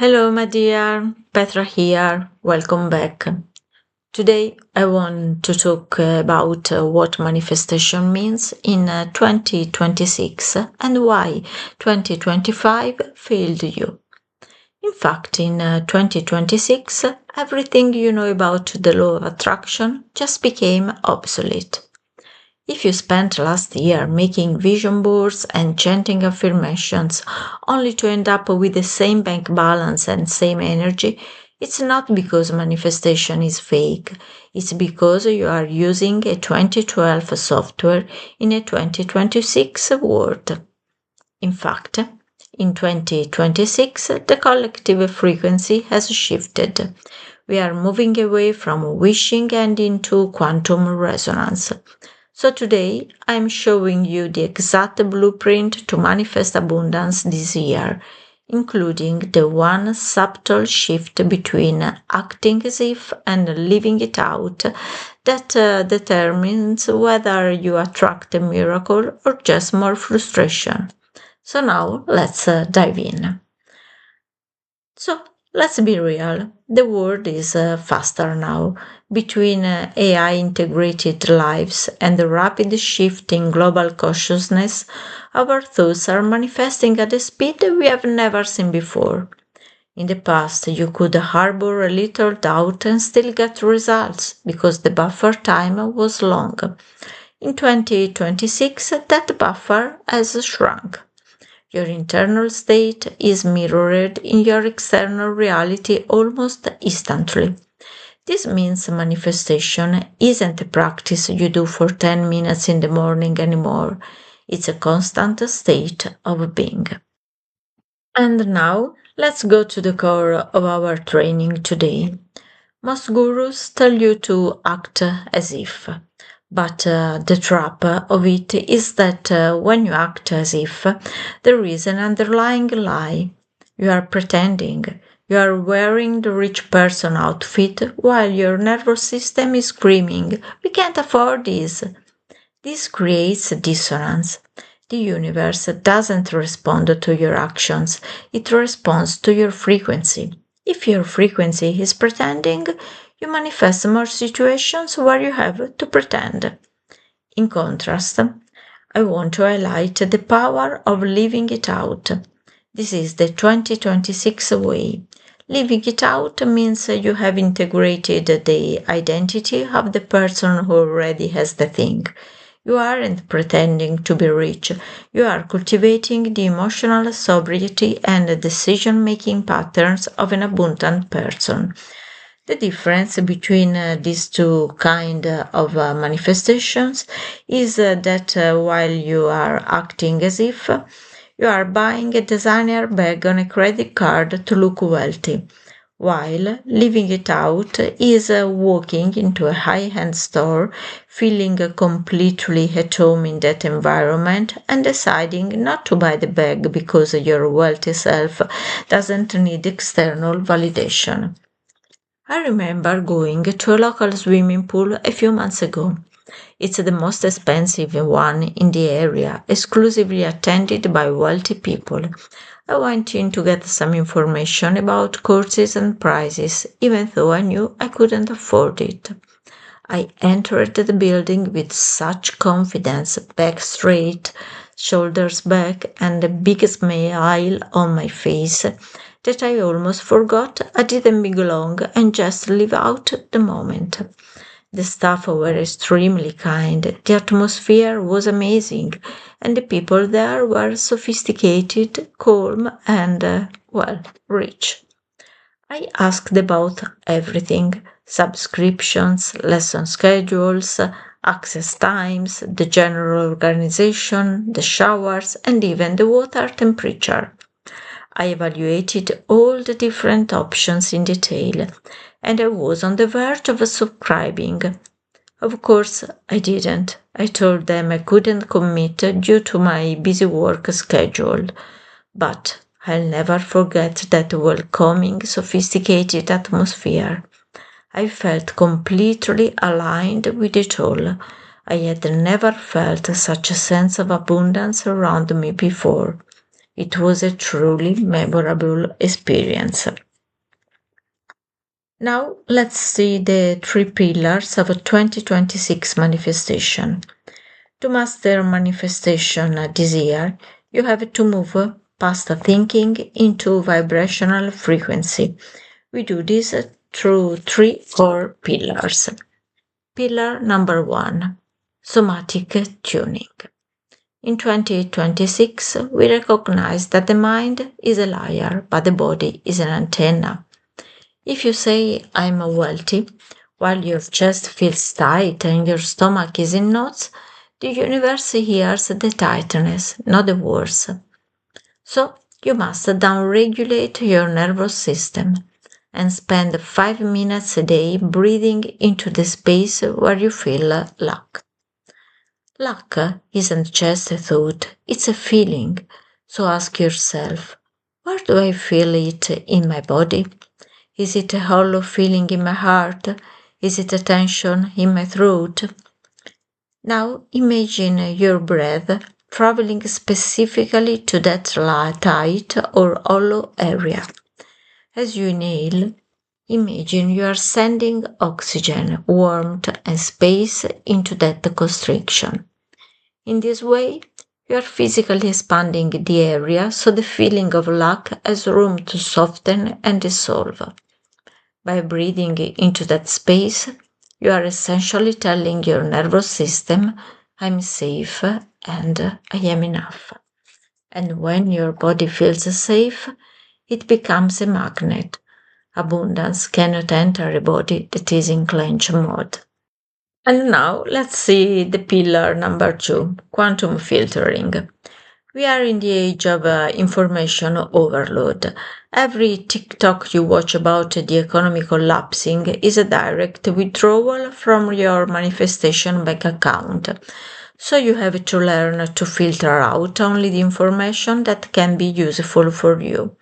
Hello, my dear. Petra here. Welcome back. Today, I want to talk about what manifestation means in 2026 and why 2025 failed you. In fact, in 2026, everything you know about the law of attraction just became obsolete. If you spent last year making vision boards and chanting affirmations only to end up with the same bank balance and same energy, it's not because manifestation is fake. It's because you are using a 2012 software in a 2026 world. In fact, in 2026, the collective frequency has shifted. We are moving away from wishing and into quantum resonance. So today I'm showing you the exact blueprint to manifest abundance this year, including the one subtle shift between acting as if and living it out that determines whether you attract a miracle or just more frustration. So now let's dive in. So let's be real. The world is faster now. Between AI integrated lives and the rapid shift in global consciousness, our thoughts are manifesting at a speed we have never seen before. In the past, you could harbor a little doubt and still get results because the buffer time was long. In 2026, that buffer has shrunk. Your internal state is mirrored in your external reality almost instantly. This means manifestation isn't a practice you do for 10 minutes in the morning anymore. It's a constant state of being. And now, let's go to the core of our training today. Most gurus tell you to act as if. But the trap of it is that when you act as if, there is an underlying lie. You are pretending. You are wearing the rich person outfit while your nervous system is screaming, "We can't afford this." This creates dissonance. The universe doesn't respond to your actions, it responds to your frequency. If your frequency is pretending, you manifest more situations where you have to pretend. In contrast, I want to highlight the power of living it out. This is the 2026 way. Living it out means you have integrated the identity of the person who already has the thing. You aren't pretending to be rich. You are cultivating the emotional sobriety and decision making patterns of an abundant person. The difference between these two kind of manifestations is that while you are acting as if you are buying a designer bag on a credit card to look wealthy, while living it out is walking into a high-end store, feeling completely at home in that environment and deciding not to buy the bag because your wealthy self doesn't need external validation. I remember going to a local swimming pool a few months ago. It's the most expensive one in the area, exclusively attended by wealthy people. I went in to get some information about courses and prices, even though I knew I couldn't afford it. I entered the building with such confidence, back straight, shoulders back, and a big smile on my face that I almost forgot I didn't belong and just live out the moment. The staff were extremely kind, the atmosphere was amazing, and the people there were sophisticated, calm, and, rich. I asked about everything: subscriptions, lesson schedules, access times, the general organization, the showers, and even the water temperature. I evaluated all the different options in detail, and I was on the verge of subscribing. Of course, I didn't. I told them I couldn't commit due to my busy work schedule. But I'll never forget that welcoming, sophisticated atmosphere. I felt completely aligned with it all. I had never felt such a sense of abundance around me before. It was a truly memorable experience. Now let's see the three pillars of a 2026 manifestation. To master manifestation this year, you have to move past thinking into vibrational frequency. We do this through three core pillars. Pillar number one, somatic tuning. In 2026, we recognize that the mind is a liar, but the body is an antenna. If you say, I'm wealthy, while your chest feels tight and your stomach is in knots, the universe hears the tightness, not the words. So you must downregulate your nervous system and spend 5 minutes a day breathing into the space where you feel luck. Luck isn't just a thought, it's a feeling. So ask yourself, where do I feel it in my body? Is it a hollow feeling in my heart? Is it a tension in my throat? Now imagine your breath traveling specifically to that tight or hollow area. As you inhale, imagine you are sending oxygen, warmth, and space into that constriction. In this way, you are physically expanding the area so the feeling of lack has room to soften and dissolve. By breathing into that space, you are essentially telling your nervous system, I'm safe and I am enough. And when your body feels safe, it becomes a magnet. Abundance cannot enter a body that is in clench mode. And now let's see the pillar number two, quantum filtering. We are in the age of information overload. Every TikTok you watch about the economy collapsing is a direct withdrawal from your manifestation bank account. So you have to learn to filter out only the information that can be useful for you.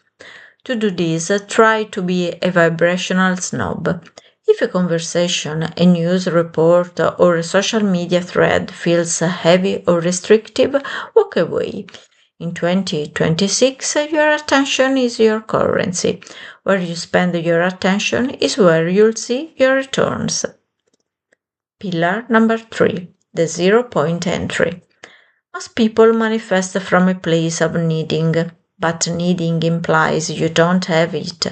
To do this, try to be a vibrational snob. If a conversation, a news report, or a social media thread feels heavy or restrictive, walk away. In 2026, your attention is your currency. Where you spend your attention is where you'll see your returns. Pillar number three, the 0 point entry. Most people manifest from a place of needing, but needing implies you don't have it.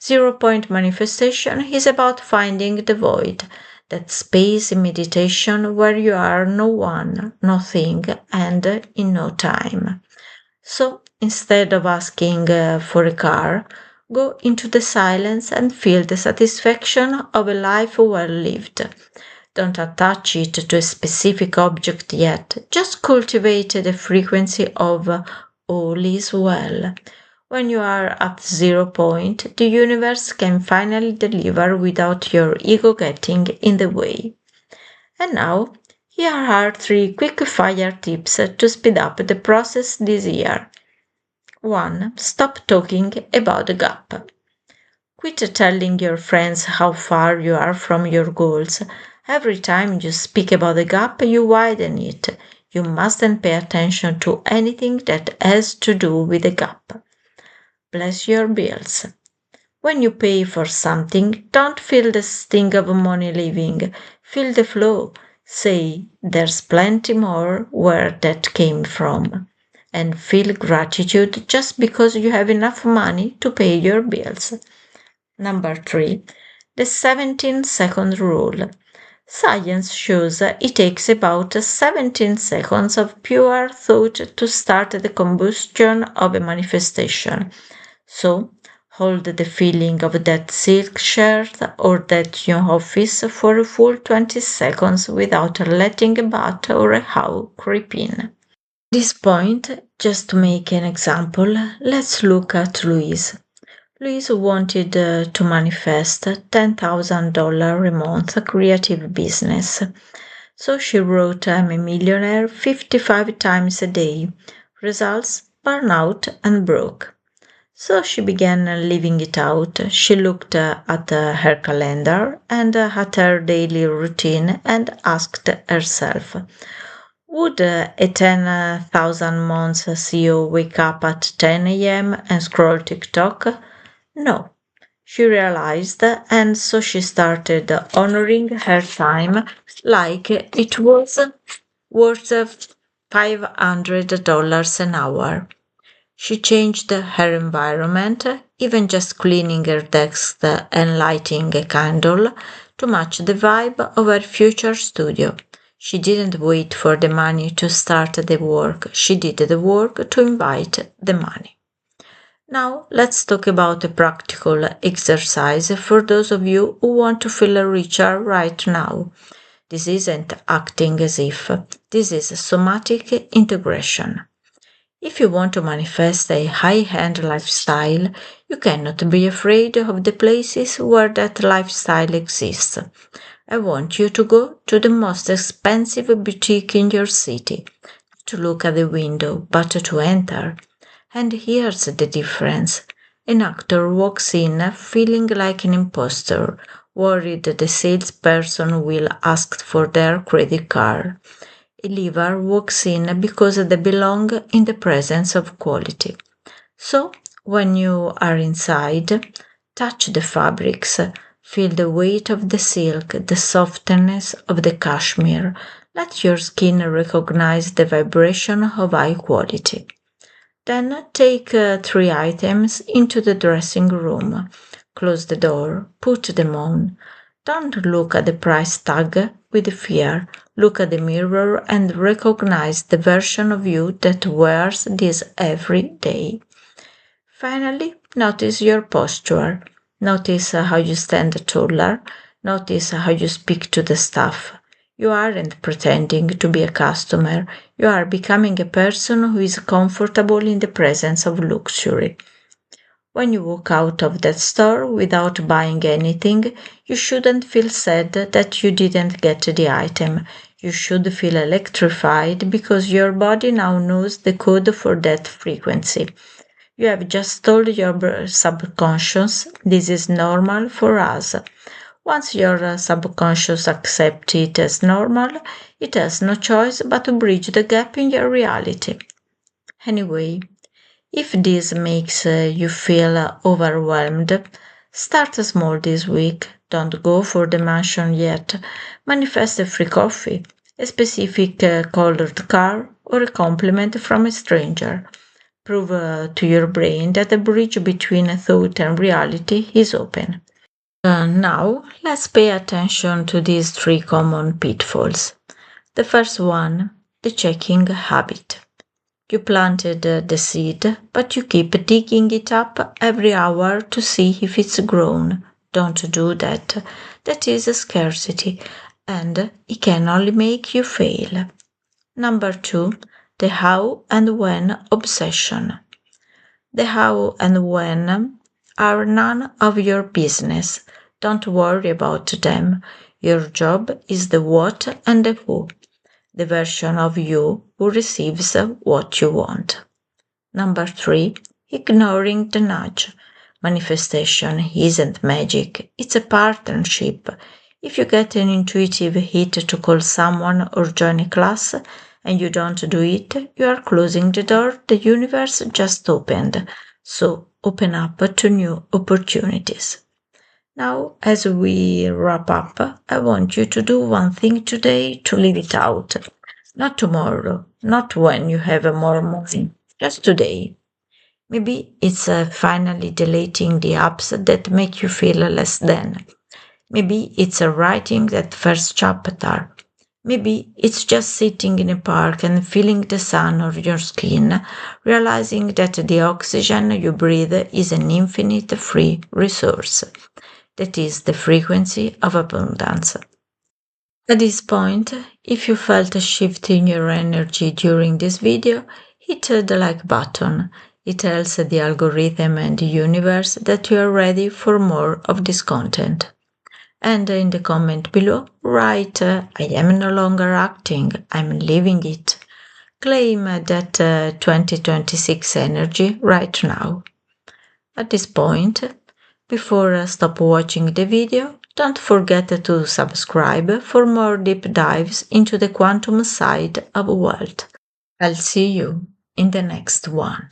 0 point manifestation is about finding the void, that space in meditation where you are no one, nothing, and in no time. So instead of asking for a car, go into the silence and feel the satisfaction of a life well lived. Don't attach it to a specific object yet, just cultivate the frequency of all is well. When you are at 0 point, the universe can finally deliver without your ego getting in the way. And now, here are three quick fire tips to speed up the process this year. 1. Stop talking about the gap. Quit telling your friends how far you are from your goals. Every time you speak about the gap, you widen it. You mustn't pay attention to anything that has to do with the gap. Bless your bills. When you pay for something, don't feel the sting of money leaving. Feel the flow. Say, there's plenty more where that came from. And feel gratitude just because you have enough money to pay your bills. Number 3. The 17-second rule. Science shows it takes about 17 seconds of pure thought to start the combustion of a manifestation. So, hold the feeling of that silk shirt or that new office for a full 20 seconds without letting a but or a how creep in. At this point, just to make an example, let's look at Louise. Louise wanted to manifest $10,000 a month creative business. So she wrote I'm a millionaire 55 times a day. Results, burnout and broke. So she began living it out. She looked at her calendar and at her daily routine and asked herself, Would a 10,000 months CEO wake up at 10 a.m. and scroll TikTok? No. She realized, and so she started honoring her time like it was worth $500 an hour. She changed her environment, even just cleaning her desk and lighting a candle to match the vibe of her future studio. She didn't wait for the money to start the work, she did the work to invite the money. Now, let's talk about a practical exercise for those of you who want to feel richer right now. This isn't acting as if, this is somatic integration. If you want to manifest a high-end lifestyle, you cannot be afraid of the places where that lifestyle exists. I want you to go to the most expensive boutique in your city, to look at the window, but to enter. And here's the difference. An actor walks in feeling like an impostor, worried the salesperson will ask for their credit card. A liver walks in because they belong in the presence of quality. So, when you are inside, touch the fabrics, feel the weight of the silk, the softness of the cashmere. Let your skin recognize the vibration of high quality. Then take 3 items into the dressing room. Close the door, put them on. Don't look at the price tag with fear. Look at the mirror and recognize the version of you that wears this every day. Finally, notice your posture. Notice how you stand taller. Notice how you speak to the staff. You aren't pretending to be a customer. You are becoming a person who is comfortable in the presence of luxury. When you walk out of that store without buying anything, you shouldn't feel sad that you didn't get the item. You should feel electrified because your body now knows the code for that frequency. You have just told your subconscious this is normal for us. Once your subconscious accepts it as normal, it has no choice but to bridge the gap in your reality. Anyway, if this makes you feel overwhelmed, start small this week. Don't go for the mansion yet. Manifest a free coffee, a specific colored car, or a compliment from a stranger. Prove to your brain that the bridge between thought and reality is open. Now, let's pay attention to these 3 common pitfalls. The first one, the checking habit. You planted the seed, but you keep digging it up every hour to see if it's grown. Don't do that. That is a scarcity, and it can only make you fail. Number 2, the how and when obsession. The how and when are none of your business. Don't worry about them. Your job is the what and the who, the version of you who receives what you want. Number 3, ignoring the nudge. Manifestation isn't magic, it's a partnership. If you get an intuitive hit to call someone or join a class and you don't do it, you are closing the door the universe just opened. So open up to new opportunities. Now, as we wrap up, I want you to do one thing today to leave it out. Not tomorrow, not when you have more money, just today. Maybe it's finally deleting the apps that make you feel less than. Maybe it's writing that first chapter. Maybe it's just sitting in a park and feeling the sun on your skin, realizing that the oxygen you breathe is an infinite free resource. That is the frequency of abundance. At this point, if you felt a shift in your energy during this video, hit the like button. It tells the algorithm and the universe that you are ready for more of this content. And in the comment below, write, I am no longer acting, I'm living it. Claim that 2026 energy right now. At this point, before stop watching the video, Don't forget to subscribe for more deep dives into the quantum side of wealth. I'll see you in the next one.